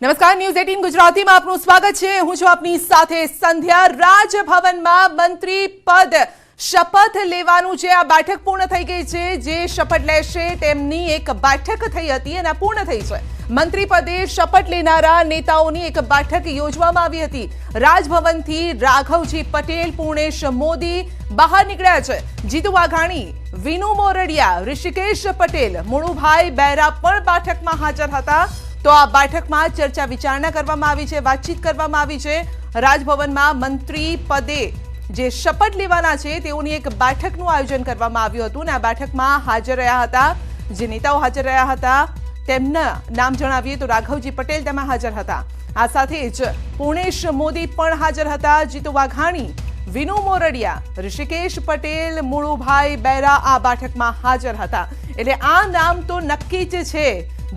નમસ્કાર, ન્યૂઝ 18 ગુજરાતીમાં આપનું સ્વાગત છે। હું છું આપની સાથે સંધ્યા। રાજભવનમાં મંત્રી પદ શપથ લેવાનું છે। આ બેઠક પૂર્ણ થઈ ગઈ છે। જે શપથ લેશે તેમની એક બેઠક થઈ હતી અને પૂર્ણ થઈ છે। મંત્રી પદે શપથ લેનારા નેતાઓની એક બેઠક યોજવામાં આવી હતી। રાજભવનથી રાઘવજી પટેલ, પૂર્ણેશ મોદી બહાર નીકળ્યા છે। જીતુ વાઘાણી, વિનુ મોરડિયા, ઋષિકેશ પટેલ, મુળુભાઈ બેરા પણ બેઠકમાં હાજર હતા। તો આ બેઠકમાં ચર્ચા વિચારણા કરવામાં આવી છે, વાતચીત કરવામાં આવી છે। રાજભવનમાં મંત્રી પદે જે શપથ લેવાના છે તેઓની એક બેઠકનું આયોજન કરવામાં આવ્યું હતું અને આ બેઠકમાં હાજર રહ્યા હતા જે નેતાઓ હાજર રહ્યા હતા તેમના નામ જણાવીએ તો રાઘવજી પટેલ તેમાં હાજર હતા। આ સાથે જ પૂર્ણેશ મોદી પણ હાજર હતા। જીતુ વાઘાણી, વિનુ મોરડિયા, ઋષિકેશ પટેલ, મુળુભાઈ બેરા આ બેઠકમાં હાજર હતા। એટલે આ નામ તો નક્કી જ છે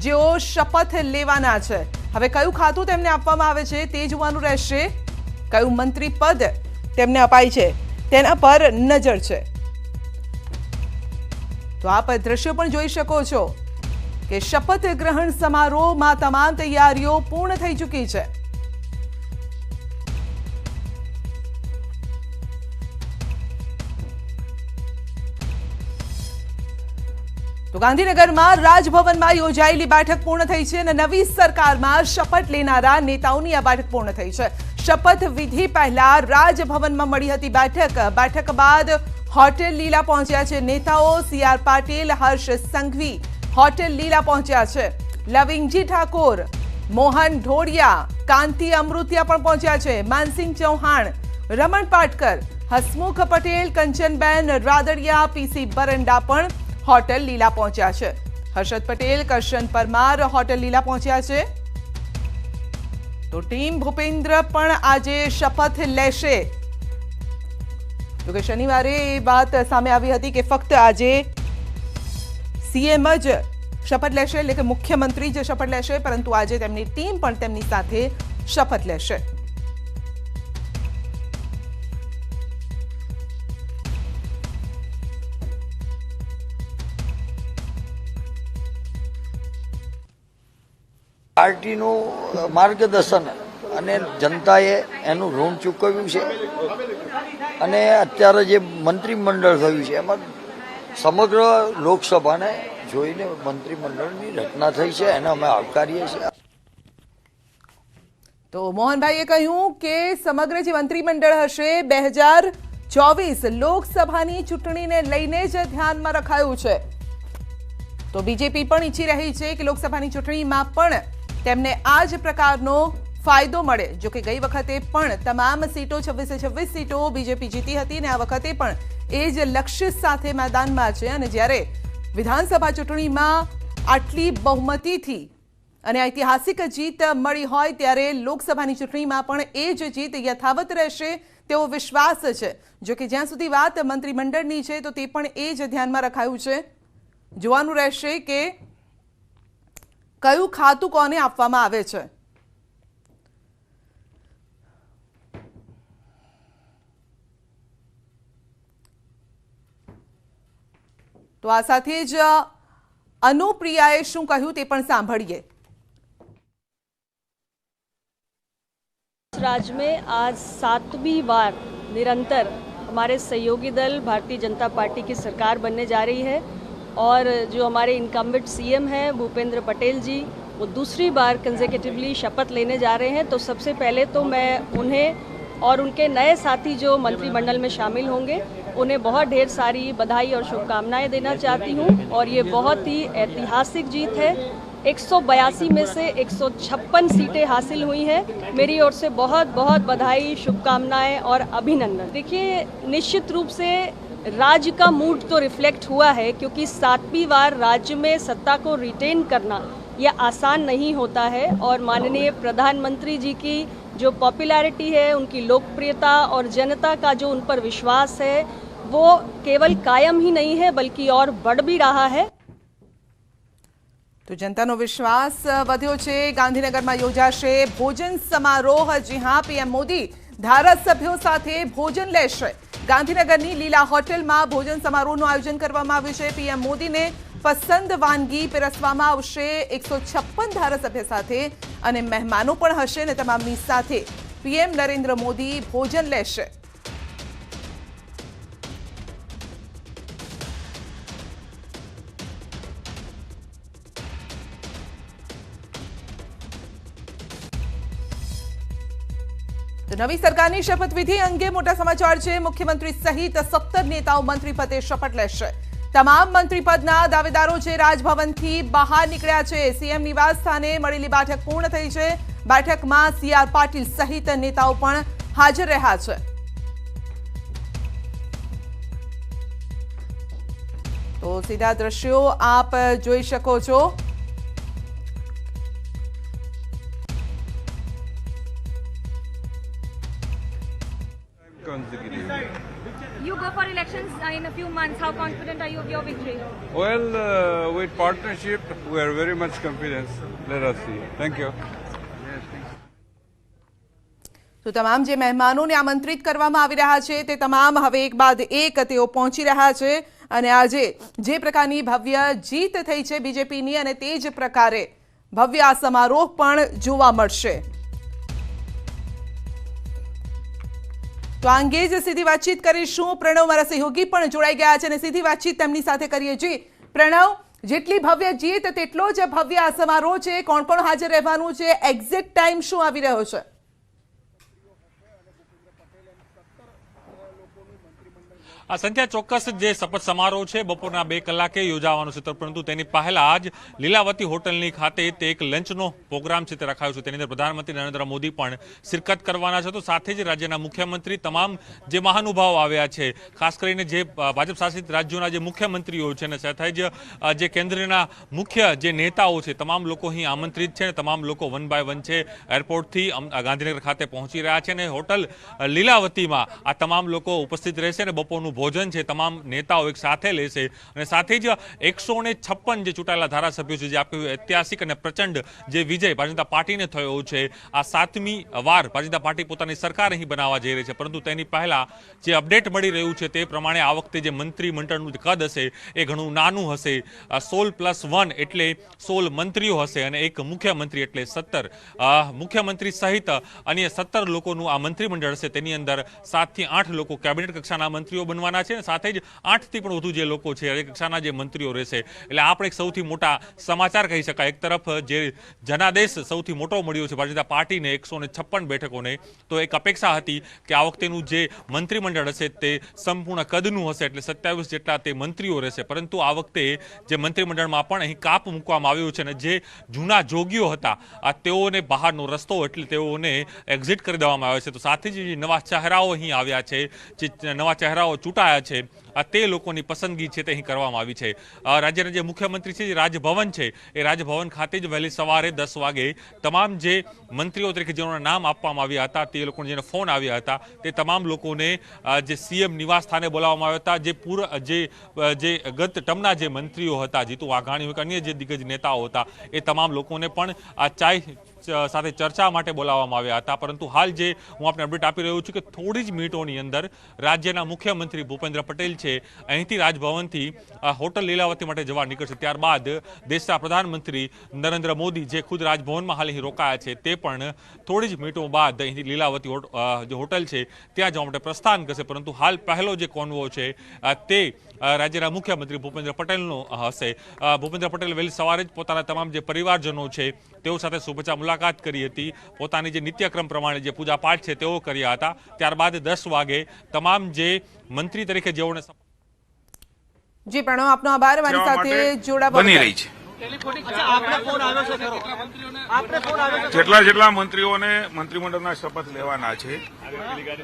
જેઓ શપથ લેવાના છે। હવે કયું ખાતું તેમને આપવામાં આવે છે તે જોવાનું રહેશે। કયું મંત્રી પદ તેમને અપાય છે તેના પર નજર છે। તો આપ દ્રશ્યો પણ જોઈ શકો છો કે શપથ ગ્રહણ સમારોહમાં તમામ તૈયારીઓ પૂર્ણ થઈ ચૂકી છે। તો ગાંધીનગરમાં રાજભવનમાં યોજાયેલી બેઠક પૂર્ણ થઈ છે અને નવી સરકારમાં શપથ લેનારા નેતાઓની આ બેઠક પૂર્ણ થઈ છે। શપથ વિધિ પહેલા રાજભવનમાં મળી હતી બેઠક। બેઠક બાદ હોટેલ લીલા પહોંચ્યા છે નેતાઓ। CR પાટીલ, હર્ષ સંઘવી હોટેલ લીલા પહોંચ્યા છે। લવિંગજી ઠાકોર, મોહન ઢોડિયા, કાંતિ અમૃતિયા પણ પહોંચ્યા છે। માનસિંહ ચૌહાણ, રમણ પાટકર, હસમુખ પટેલ, કંચનબેન રાદડિયા, PC બરંડા પણ હોટેલ લીલા પહોંચ્યા છે। હર્ષદ પટેલ, કરશન પરમાર હોટેલ લીલા પહોંચ્યા છે। તો ટીમ ભૂપેન્દ્ર પણ આજે શપથ લેશે। જો કે શનિવારે એ વાત સામે આવી હતી કે ફક્ત આજે CM જ શપથ લેશે, એટલે કે મુખ્યમંત્રી જ શપથ લેશે, પરંતુ આજે તેમની ટીમ પણ તેમની સાથે શપથ લેશે। પાર્ટીનું માર્ગદર્શન અને જનતાએ એનું ઋણ ચૂકવ્યું છે અને અત્યારે જે મંત્રીમંડળ થયું છે એમાં સમગ્ર લોકસભાને જોઈને મંત્રીમંડળની રચના થઈ છે, એને અમે આવકારીએ છીએ। તો મોહનભાઈએ કહ્યું કે સમગ્ર જે મંત્રીમંડળ હશે 2024 લોકસભાની ચૂંટણીને લઈને જ ધ્યાનમાં રખાયું છે। તો બીજેપી પણ ઈચ્છી રહી છે કે લોકસભાની ચૂંટણીમાં પણ તેમને આ જ પ્રકારનો ફાયદો મળે। જો કે ગઈ વખતે પણ તમામ સીટો 26 સીટો બીજેપી જીતી હતી અને આ વખતે પણ એ જ લક્ષ્ય સાથે મેદાનમાં છે અને જ્યારે વિધાનસભા ચૂંટણીમાં આટલી બહુમતીથી અને ઐતિહાસિક જીત મળી હોય ત્યારે લોકસભાની ચૂંટણીમાં પણ એ જ જીત યથાવત રહેશે તેવો વિશ્વાસ છે। જો કે જ્યાં સુધી વાત મંત્રીમંડળની છે તો તે પણ એ જ ધ્યાનમાં રખાયું છે। જોવાનું રહેશે કે કયું ખાતું કોને આપવામાં આવે છે। તો આ સાથે જ અનુપ્રિયાએ શું કહ્યું તે પણ સાંભળીએ। राज्य में आज 7वीं बार निरंतर हमारे सहयोगी दल भारतीय जनता पार्टी की सरकार बनने जा रही है और जो हमारे इनकम्बेंट CM हैं भूपेंद्र पटेल जी वो दूसरी बार कंसेक्यूटिवली शपथ लेने जा रहे हैं। तो सबसे पहले तो मैं उन्हें और उनके नए साथी जो मंत्रिमंडल में शामिल होंगे उन्हें बहुत ढेर सारी बधाई और शुभकामनाएं देना चाहती हूं और ये बहुत ही ऐतिहासिक जीत है। 182 में से 156 सीटें हासिल हुई हैं। मेरी ओर से बहुत बहुत बधाई, शुभकामनाएं और अभिनंदन। देखिए, निश्चित रूप से राज्य का मूड तो रिफ्लेक्ट हुआ है क्योंकि 7वीं बार राज्य में सत्ता को रिटेन करना यह आसान नहीं होता है और माननीय प्रधानमंत्री जी की जो पॉपुलैरिटी है, उनकी लोकप्रियता और जनता का जो उन पर विश्वास है वो केवल कायम ही नहीं है बल्कि और बढ़ भी रहा है। तो जनताનો વિશ્વાસ વધ્યો છે। ગાંધીનગરમાં યોજાશે ભોજન સમારોહ। જી હા, PM મોદી ધારાસભ્યો સાથે ભોજન લેશે। ગાંધીનગરની લીલા હોટેલમાં ભોજન સમારોહનું આયોજન કરવામાં આવ્યું છે। PM મોદીને પસંદ વાનગી પીરસવામાં આવશે। 156 ધારાસભ્ય સાથે અને મહેમાનો પણ હશે અને તમામની સાથે પીએમ નરેન્દ્ર મોદી ભોજન લેશે। તો નવી સરકારની શપથવિધિ અંગે મોટા સમાચાર છે। મુખ્યમંત્રી સહિત 17 નેતાઓ મંત્રી પદે શપથ લેશે। તમામ મંત્રી પદના દાવેદારો છે રાજભવનથી બહાર નીકળ્યા છે। સીએમ નિવાસ સ્થાને મળેલી બેઠક પૂર્ણ થઈ છે। બેઠકમાં સીઆર પાટીલ સહિત નેતાઓ પણ હાજર રહ્યા છે। તો સીધા દ્રશ્યો આપ જોઈ શકો છો। You go for elections in a few months. How confident are you of your victory? Well, with partnership, we are very much confident. Let us see. Thank you. તો તમામ જે મહેમાનોને આમંત્રિત કરવામાં આવી રહ્યા છે તે તમામ હવે એક બાદ એક તેઓ પહોંચી રહ્યા છે અને આજે જે પ્રકારની ભવ્ય જીત થઈ છે બીજેપીની અને તે જ પ્રકારે ભવ્ય આ સમારોહ પણ જોવા મળશે। તો આ અંગે જ સીધી વાતચીત કરીશું। પ્રણવ મારા સહયોગી પણ જોડાઈ ગયા છે અને સીધી વાતચીત તેમની સાથે કરીએ। જી પ્રણવ, જેટલી ભવ્ય જીત તેટલો જ ભવ્ય આ સમારોહ છે। કોણ કોણ હાજર રહેવાનું છે? એક્ઝેક્ટ ટાઈમ શું આવી રહ્યો છે? આ સંખ્યા ચોક્કસ જે શપથ સમારોહ છે બપોરના 2 કલાકે યોજાવાનો છે, પરંતુ તેની પહેલા જ લીલાવતી હોટલની ખાતે તે એક લંચનો પ્રોગ્રામ છે તે રખાયો છે। તેની અંદર પ્રધાનમંત્રી નરેન્દ્ર મોદી પણ શિરકત કરવાના છે। તો સાથે જ રાજ્યના મુખ્યમંત્રી, તમામ જે મહાનુભાવો આવ્યા છે, ખાસ કરીને જે ભાજપ શાસિત રાજ્યોના જે મુખ્યમંત્રીઓ છે અને સાથે જ જે કેન્દ્રના મુખ્ય જે નેતાઓ છે, તમામ લોકો અહીં આમંત્રિત છે અને તમામ લોકો 1 બાય 1 છે એરપોર્ટથી ગાંધીનગર ખાતે પહોંચી રહ્યા છે અને હોટલ લીલાવતીમાં આ તમામ લોકો ઉપસ્થિત રહેશે અને બપોરનું ભોજન છે તમામ નેતાઓ એક સાથે લેશે અને સાથે જ 156 જે ચૂંટાયેલા ધારાસભ્યો છે, જે આપ્યું ઐતિહાસિક અને પ્રચંડ જે વિજય ભારતીય જનતા પાર્ટીને થયો છે, આ 7મી વાર ભારતીય જનતા પાર્ટી પોતાની સરકાર અહીં બનાવવા જઈ રહી છે। પરંતુ તેની પહેલા જે અપડેટ મળી રહ્યું છે તે પ્રમાણે આ વખતે જે મંત્રીમંડળનું કદ હશે એ ઘણું નાનું હશે। 16+1 એટલે 16 મંત્રીઓ હશે અને એક મુખ્યમંત્રી એટલે 17 મુખ્યમંત્રી સહિત અન્ય 17 લોકોનું આ મંત્રીમંડળ હશે। તેની અંદર 7 થી 8 લોકો કેબિનેટ કક્ષાના મંત્રીઓ બનવાના છે, સાથે જ 8 થી પણ વધુ જે લોકો છે એ કક્ષાના જે મંત્રીઓ રહેશે। એટલે આપણે એક સૌથી મોટા સમાચાર કહી શકાય। એક તરફ જે જનાદેશ સૌથી મોટો મળ્યો છે ભારતીય જનતા પાર્ટીને 156 બેઠકોને, તો એક અપેક્ષા હતી કે આ વખતેનું જે મંત્રીમંડળ હશે તે સંપૂર્ણ કદનું હશે, એટલે 27 જેટલા તે મંત્રીઓ રહેશે। પરંતુ આ વખતે જે મંત્રીમંડળમાં પણ અહીં કાપ મૂકવામાં આવ્યો છે અને જે જૂના જોગીઓ હતા તેઓને બહારનો રસ્તો એટલે તેઓને એક્ઝિટ કરી દેવામાં આવ્યો છે। તો સાથે જ નવા ચહેરાઓ અહીં આવ્યા છે, જે નવા ચહેરાઓ ચૂંટાયા છે તે લોકોની પસંદગી છે તે અહીં કરવામાં આવી છે। રાજ્યના જે મુખ્યમંત્રી છે, જે રાજભવન છે, એ રાજભવન ખાતે જ વહેલી સવારે 10 વાગે તમામ જે મંત્રીઓ તરીકે જેઓના નામ આપવામાં આવ્યા હતા તે લોકોને જેને ફોન આવ્યા હતા તે તમામ લોકોને જે સીએમ નિવાસ સ્થાને બોલાવવામાં આવ્યા હતા। જે ગત ટર્મના જે મંત્રીઓ હતા, જીતુ વાઘાણી હોય કે અન્ય જે દિગ્ગજ નેતાઓ હતા, એ તમામ લોકોને પણ આ ચાય સાથે ચર્ચા માટે બોલાવવામાં આવ્યા હતા। પરંતુ હાલ જે હું આપને અપડેટ આપી રહ્યો છું કે થોડી જ મિનિટોની અંદર રાજ્યના મુખ્યમંત્રી ભૂપેન્દ્ર પટેલ છે અહીંથી રાજભવનથી હોટલ લીલાવતી માટે જવા નીકળશે। ત્યારબાદ દેશના પ્રધાનમંત્રી નરેન્દ્ર મોદી જે ખુદ રાજભવનમાં હાલ અહીં રોકાયા છે તે પણ થોડી જ મિનિટો બાદ અહીંથી લીલાવતી જે હોટલ છે ત્યાં જવા માટે પ્રસ્થાન કરશે। પરંતુ હાલ પહેલો જે કોન્વો છે તે રાજ્યના મુખ્યમંત્રી ભૂપેન્દ્ર પટેલનો હશે। ભૂપેન્દ્ર પટેલ વહેલી સવારે જ પોતાના તમામ જે પરિવારજનો છે તેઓ સાથે શુભેચ્છા મુલાકાત કરી હતી। પોતાની જે નિત્યક્રમ પ્રમાણે જે પૂજાપાઠ છે તેઓ કર્યા હતા। ત્યારબાદ 10 વાગે તમામ જે મંત્રી તરીકે જેઓને જી પ્રણવ, આપનો આભાર અમારી સાથે જોડાવા બની રહી છે। જેટલા મંત્રીઓને મંત્રીમંડળના શપથ લેવાના છે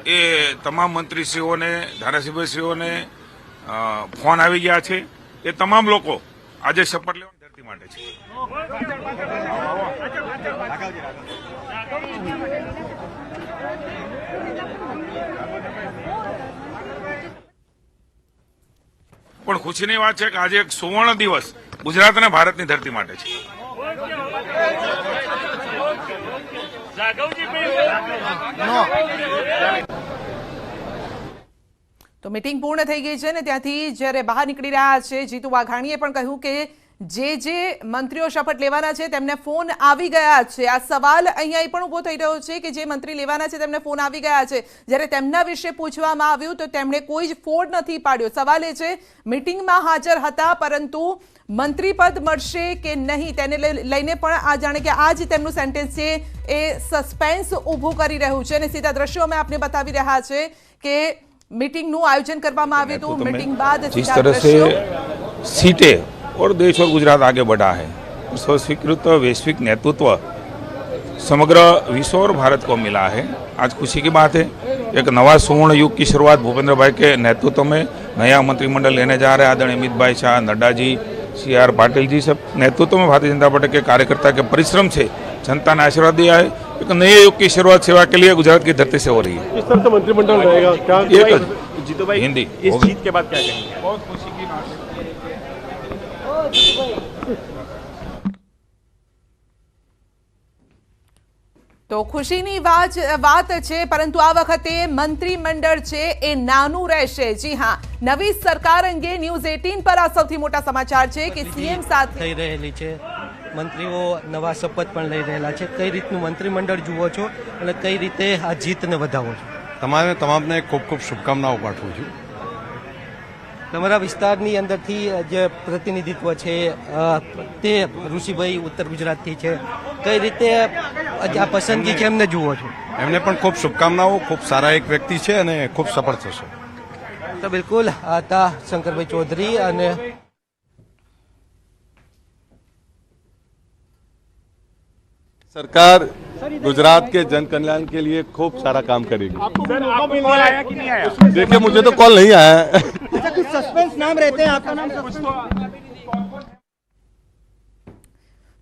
એ તમામ મંત્રીશ્રીઓને, ધારાસભ્યશ્રીઓને ફોન આવી ગયા છે। એ તમામ લોકો આજે શપથ લેવાની ધરતી માટે છે। પણ ખુશીની વાત છે કે આજે એક સુવર્ણ દિવસ ગુજરાત અને ભારતની ધરતી માટે છે। તો મીટિંગ પૂર્ણ થઈ ગઈ છે ને ત્યાંથી જ્યારે બહાર નીકળી રહ્યા છે જીતુ વાઘાણીએ પણ કહ્યું કે જે મંત્રીઓ શપથ લેવાના છે તેમને ફોન આવી ગયા છે. આ સવાલ અહીંયા એ પણ ઊભો થઈ રહ્યો છે કે જે મંત્રી લેવાના છે તેમને ફોન આવી ગયા છે, જ્યારે તેમના વિશે પૂછવામાં આવ્યું તો તેમણે કોઈ જ ફોન નથી પાડ્યો. સવાલ એ છે મીટિંગમાં હાજર હતા પરંતુ મંત્રી પદ મળશે કે નહીં તેને લઈને પણ આ જાણે કે આ જ તેમનું સેન્ટેન્સ છે એ સસ્પેન્સ ઊભું કરી રહ્યું છે. અને સીધા દ્રશ્યો અમે આપને બતાવી રહ્યા છે કે મીટિંગનું આયોજન કરવામાં આવ્યું હતું. મીટિંગ બાદ जिस तरह से सीटें और देश और गुजरात आगे बढ़ा है, स्वीकृत वैश्विक नेतृत्व समग्र विश्व और भारत को मिला है. आज खुशी की बात है, एक नवा स्वर्ण युग की शुरुआत भूपेंद्र भाई के नेतृत्व में नया मंत्रिमंडल लेने जा रहे हैं. आदरणीय अमित भाई शाह, नड्डा जी, CR पाटिल जी सब नेतृत्व में भारतीय जनता पार्टी के कार्यकर्ता के परिश्रम से जनता ने आशीर्वाद दिया है. एक नए युग की शुरुआत सेवा के लिए गुजरात की धरती से हो रही है. किस तरह से मंत्रिमंडल रहेगा? क्या जीतो भाई हिंदी इस जीत के बाद क्या कहेंगे? बहुत खुशी की बात है. તો ખુશીની વાત છે, પરંતુ આ વખતે મંત્રીમંડળ છે એ નાનું રહેશે. જી હા, નવી સરકાર અંગે ન્યૂઝ 18 પર આ સૌથી મોટા સમાચાર છે કે સીએમ સાથે થઈ રહેલી છે. મંત્રીઓ નવા શપથ પણ લઈ રહેલા છે. કઈ રીતનું મંત્રીમંડળ જુઓ છો અને કઈ રીતે આ જીતને વધાવો છો? તમામને ખૂબ ખૂબ શુભકામનાઓ પાઠવું છું. તમારા વિસ્તારની અંદરથી જે પ્રતિનિધિત્વ છે તે ઋષિભાઈ ઉત્તર ગુજરાતથી છે. કઈ રીતે આ પસંદગી છે એમને જુઓ છો? એમને પણ ખૂબ શુભકામનાઓ. ખૂબ સારા એક વ્યક્તિ છે અને ખૂબ સફળ થશે. તો બિલકુલ આ હતા શંકરભાઈ ચૌધરી. અને सरकार गुजरात के जन कल्याण के लिए खूब सारा काम करेगी. देखिए मुझे तो कॉल नहीं आया है. कुछ सस्पेंस नाम रहते हैं, आपका नाम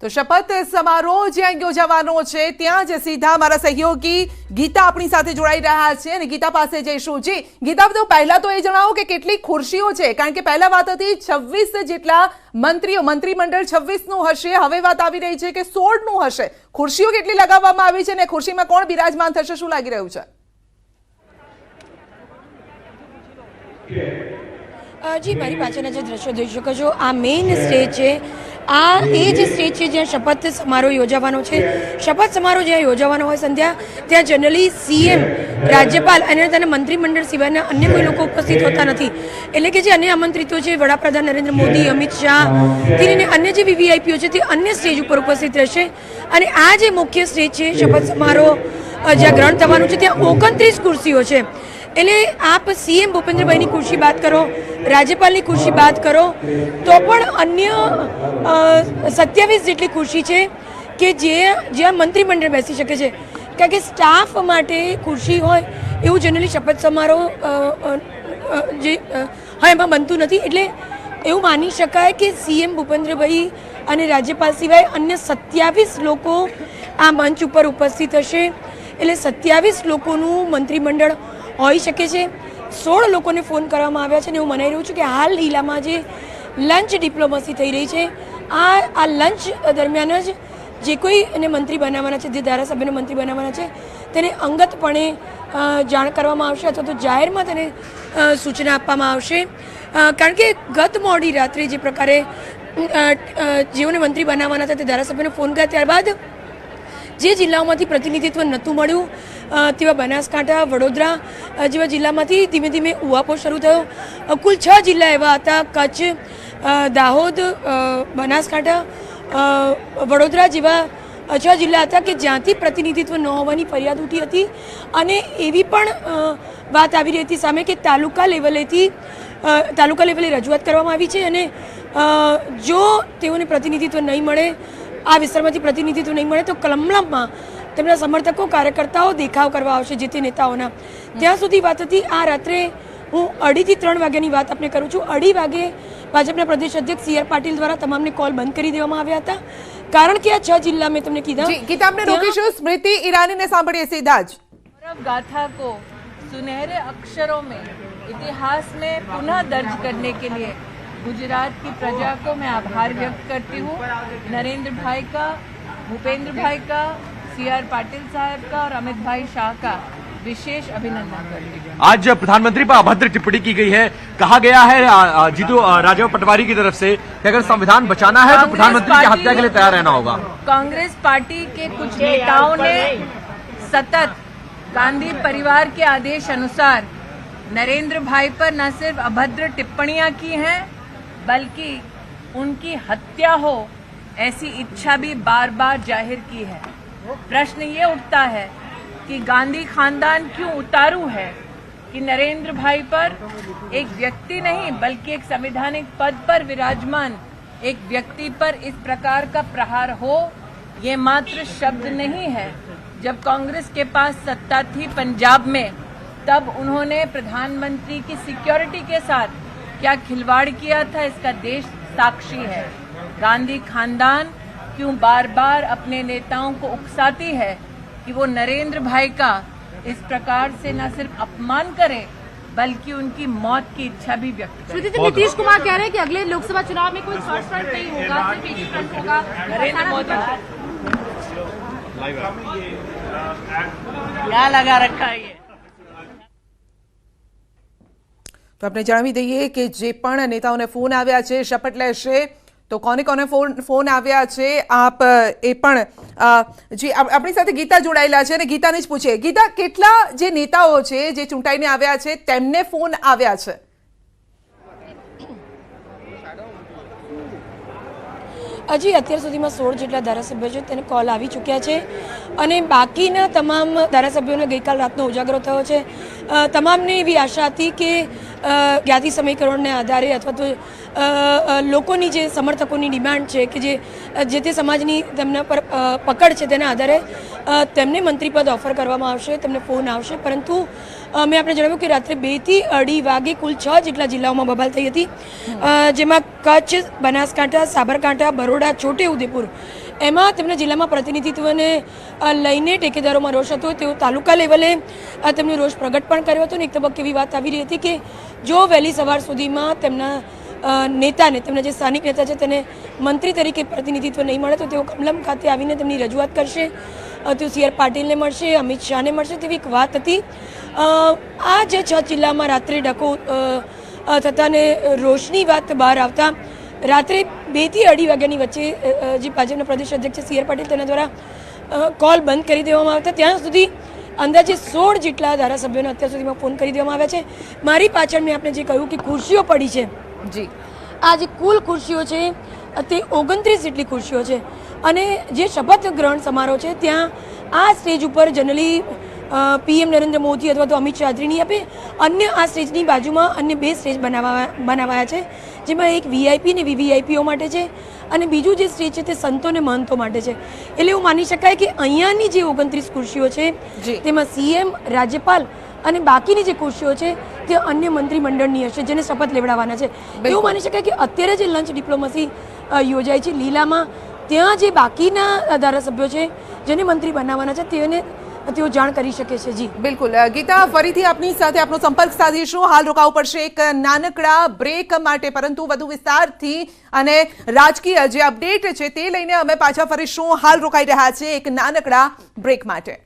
તો શપથ સમારોહ જ્યાં યોજાવાનો છે ત્યાં જ સીધા મારા સહયોગી ગીતા આપણી સાથે જોડાઈ રહ્યા છે અને ગીતા પાસે જઈશું. જી ગીતા, તો પહેલા તો એ જણાવો કે કેટલી ખુરશીઓ છે, કારણ કે પહેલા વાત હતી 26 જેટલા મંત્રીમંડળ 26નું હશે, હવે વાત આવી રહી છે કે 16નું હશે. ખુરશીઓ કેટલી લગાવવામાં આવી છે અને ખુરશીમાં કોણ બિરાજમાન થશે, શું લાગી રહ્યું છે? જી, મારી પાછળના જે દ્રશ્યો જોઈ શકો છો, આ મેઇન સ્ટેજ છે. આ એ જ સ્ટેજ છે જ્યાં શપથ સમારોહ યોજાવાનો છે. શપથ સમારોહ જ્યાં યોજાવાનો હોય સંધ્યા, ત્યાં જનરલી સીએમ, રાજ્યપાલ અને તેના મંત્રીમંડળ સિવાયના અન્ય કોઈ લોકો ઉપસ્થિત હોતા નથી. એટલે કે જે અન્ય આમંત્રિતો છે, વડાપ્રધાન નરેન્દ્ર મોદી, અમિત શાહ, તેને અન્ય જે વીવીઆઈપીઓ છે તે અન્ય સ્ટેજ ઉપર ઉપસ્થિત રહેશે. અને આ જે મુખ્ય સ્ટેજ છે શપથ સમારોહ જ્યાં ગ્રહણ થવાનું છે, ત્યાં 29 ખુરશીઓ છે. એટલે આપ સીએમ ભૂપેન્દ્રભાઈની ખુરશી બાદ કરો, રાજ્યપાલની ખુરશી બાદ કરો તો પણ અન્ય 27 જેટલી ખુરશી છે કે જ્યાં મંત્રીમંડળ બેસી શકે છે. કારણ કે સ્ટાફ માટે ખુરશી હોય એવું જનરલી શપથ સમારોહ જે હા એમાં બનતું નથી. એટલે એવું માની શકાય કે સીએમ ભૂપેન્દ્રભાઈ અને રાજ્યપાલ સિવાય અન્ય 27 લોકો આ મંચ ઉપર ઉપસ્થિત હશે. એટલે 27 લોકોનું મંત્રીમંડળ હોઈ શકે છે. 16 લોકોને ફોન કરવામાં આવ્યા છે અને હું મનાઈ રહ્યું છું કે હાલ લીલામાં જે લંચ ડિપ્લોમસી થઈ રહી છે, આ લંચ દરમિયાન જ જે કોઈ એને મંત્રી બનાવવાના છે, જે ધારાસભ્યને મંત્રી બનાવવાના છે, તેને અંગતપણે જાણ કરવામાં આવશે અથવા તો જાહેરમાં તેને સૂચના આપવામાં આવશે. કારણ કે ગત મોડી રાત્રે જે પ્રકારે જેઓને મંત્રી બનાવવાના હતા તે ધારાસભ્યને ફોન કર્યા, ત્યારબાદ જે જિલ્લાઓમાંથી પ્રતિનિધિત્વ નહોતું મળ્યું તેવા બનાસકાંઠા, વડોદરા જેવા જિલ્લામાંથી ધીમે ધીમે ઉહાપો શરૂ થયો. કુલ 6 જિલ્લા એવા હતા, કચ્છ, દાહોદ, બનાસકાંઠા, વડોદરા જેવા 6 જિલ્લા હતા કે જ્યાંથી પ્રતિનિધિત્વ ન હોવાની ફરિયાદ ઉઠી હતી. અને એવી પણ વાત આવી રહી હતી સામે કે તાલુકા લેવલે રજૂઆત કરવામાં આવી છે અને જો તેઓને પ્રતિનિધિત્વ નહીં મળે, આ વિસ્તારમાંથી પ્રતિનિધિત્વ નહીં મળે તો કલમમાં તેમના સમર્થકો, કાર્યકર્તાઓ દેખાવ કરવા આવશે જે તે નેતાઓના. ત્યાં સુધી વાત હતી. આ રાત્રે હું 2:30 થી 3 વાગ્યાની વાત આપણે કરું છું. 2:30 વાગે ભાજપના પ્રદેશ અધ્યક્ષ CR પાટીલ દ્વારા તમામને કોલ બંધ કરી દેવામાં આવ્યા હતા. કારણ કે આ 6 જિલ્લા મેં તમને કીધા. ગીતા, આપણે રોકીશું. સ્મૃતિ ઈરાનીને સાંભળીએ સીધા જ. गाथा को सुनहरे अक्षरों में इतिहास में पुनः दर्ज करने के लिए गुजरात की प्रजा को मैं आभार व्यक्त करती हूँ. नरेंद्र भाई का, भूपेंद्र भाई का, CR पाटिल साहब का और अमित भाई शाह का, विशेष अभिनंदन करती हूँ। आज प्रधानमंत्री पर अभद्र टिप्पणी की गई है, कहा गया है जीतू राघव पटवारी की तरफ से कि अगर संविधान बचाना है तो प्रधानमंत्री की हत्या के लिए तैयार रहना होगा। कांग्रेस पार्टी के कुछ नेताओं ने सतत गांधी परिवार के आदेश अनुसार नरेंद्र भाई पर न सिर्फ अभद्र टिप्पणियां की हैं, बल्कि उनकी हत्या हो ऐसी इच्छा भी बार बार जाहिर की है। प्रश्न ये उठता है कि गांधी खानदान क्यों उतारू है कि नरेंद्र भाई पर एक व्यक्ति नहीं बल्कि एक संवैधानिक पद पर विराजमान एक व्यक्ति पर इस प्रकार का प्रहार हो, ये मात्र शब्द नहीं है। जब कांग्रेस के पास सत्ता थी पंजाब में, तब उन्होंने प्रधानमंत्री की सिक्योरिटी के साथ क्या खिलवाड़ किया था, इसका देश साक्षी है। गांधी खानदान क्यों बार बार अपने नेताओं को उकसाती है कि वो नरेंद्र भाई का इस प्रकार से न सिर्फ अपमान करे बल्कि उनकी मौत की इच्छा भी व्यक्त करे। श्रुति जी, नीतीश कुमार कह रहे हैं कि अगले लोकसभा चुनाव में कोई थर्ड फ्रंट नहीं होगा, सिर्फ एक ही फ्रंट होगा। नरेंद्र मोदी क्या लगा रखा है ये? તો આપણે જણાવી દઈએ કે જે પણ નેતાઓને ફોન આવ્યા છે શપથ લેશે તો કોને કોને ફોન આવ્યા છે આપ એ પણ જે આપણી સાથે ગીતા જોડાયેલા છે અને ગીતાને જ પૂછીએ, ગીતા કેટલા જે નેતાઓ છે જે ચૂંટાઈને આવ્યા છે તેમને ફોન આવ્યા છે? હજી અત્યાર સુધીમાં 16 જેટલા ધારાસભ્યો છે તેને કોલ આવી ચૂક્યા છે અને બાકીના તમામ ધારાસભ્યોને ગઈકાલ રાતનો ઉજાગરો થયો છે। તમામને એવી આશા હતી કે જ્ઞાતિ સમીકરણને આધારે અથવા તો લોકોની જે સમર્થકોની ડિમાન્ડ છે કે જે તે સમાજની તેમના પર પકડ છે તેના આધારે તેમને મંત્રીપદ ઓફર કરવામાં આવશે, તેમને ફોન આવશે। પરંતુ મેં આપણે જણાવ્યું કે રાત્રે 2 થી 2:30 વાગે કુલ 6 જેટલા જિલ્લાઓમાં બબાલ થઈ હતી, જેમાં કચ્છ, બનાસકાંઠા, સાબરકાંઠા, બરોડા, છોટેઉદેપુર એમાં તેમના જિલ્લામાં પ્રતિનિધિત્વને લઈને ટેકેદારોમાં રોષ હતો। તેઓ તાલુકા લેવલે તેમનો રોષ પ્રગટ પણ કર્યો હતો અને એક તબક્કે એવી વાત આવી રહી હતી કે જો વહેલી સવાર સુધીમાં તેમના નેતાને, તેમના જે સ્થાનિક નેતા છે તેને મંત્રી તરીકે પ્રતિનિધિત્વ નહીં મળે તો તેઓ કમલમ ખાતે આવીને તેમની રજૂઆત કરશે, તેઓ CR પાટીલને મળશે, અમિત શાહને મળશે તેવી એક વાત હતી। આ જે 6 જિલ્લામાં રાત્રે ડકો થતા ને રોષની વાત બહાર આવતા રાત્રે 2 થી 2:30 વાગ્યાની વચ્ચે જે ભાજપના પ્રદેશ અધ્યક્ષ CR પાટીલ તેના દ્વારા કોલ બંધ કરી દેવામાં આવ્યા હતા। ત્યાં સુધી અંદાજે 16 જેટલા ધારાસભ્યોને અત્યાર સુધીમાં ફોન કરી દેવામાં આવ્યા છે। મારી પાછળ મેં આપણે જે કહ્યું કે ખુરશીઓ પડી છે, જી આ જે કુલ ખુરશીઓ છે તે 29 જેટલી ખુરશીઓ છે અને જે શપથ ગ્રહણ સમારોહ છે ત્યાં આ સ્ટેજ ઉપર જનરલી PM નરેન્દ્ર મોદી અથવા તો અમિત શાહ હાજરી આપે। અન્ય આ સ્ટેજની બાજુમાં અન્ય 2 સ્ટેજ બનાવાયા છે, જેમાં એક VIP ને VVIPઓ માટે છે અને બીજું જે સ્ટેજ છે તે સંતો ને મહંતો માટે છે। એટલે એવું માની શકાય કે અહીંયાની જે 29 ખુરશીઓ છે તેમાં CM, રાજ્યપાલ અને બાકીની જે ખુરશીઓ છે તે અન્ય મંત્રીમંડળની હશે જેને શપથ લેવડાવવાના છે। એવું માની શકાય કે અત્યારે જે લંચ ડિપ્લોમસી યોજાઈ છે લીલામાં, ત્યાં જે બાકીના ધારાસભ્યો છે જેને મંત્રી બનાવવાના છે તેઓ જાણ કરી શકે છે। જી બિલકુલ ગીતા, ફરીથી આપની સાથે આપનો સંપર્ક સાધીશું। હાલ રોકાવું પડશે એક નાનકડા બ્રેક માટે, પરંતુ વધુ વિસ્તારથી અને રાજકીય જે અપડેટ છે તે લઈને અમે પાછા ફરીશું। હાલ રોકાઈ રહ્યા છે એક નાનકડા બ્રેક માટે।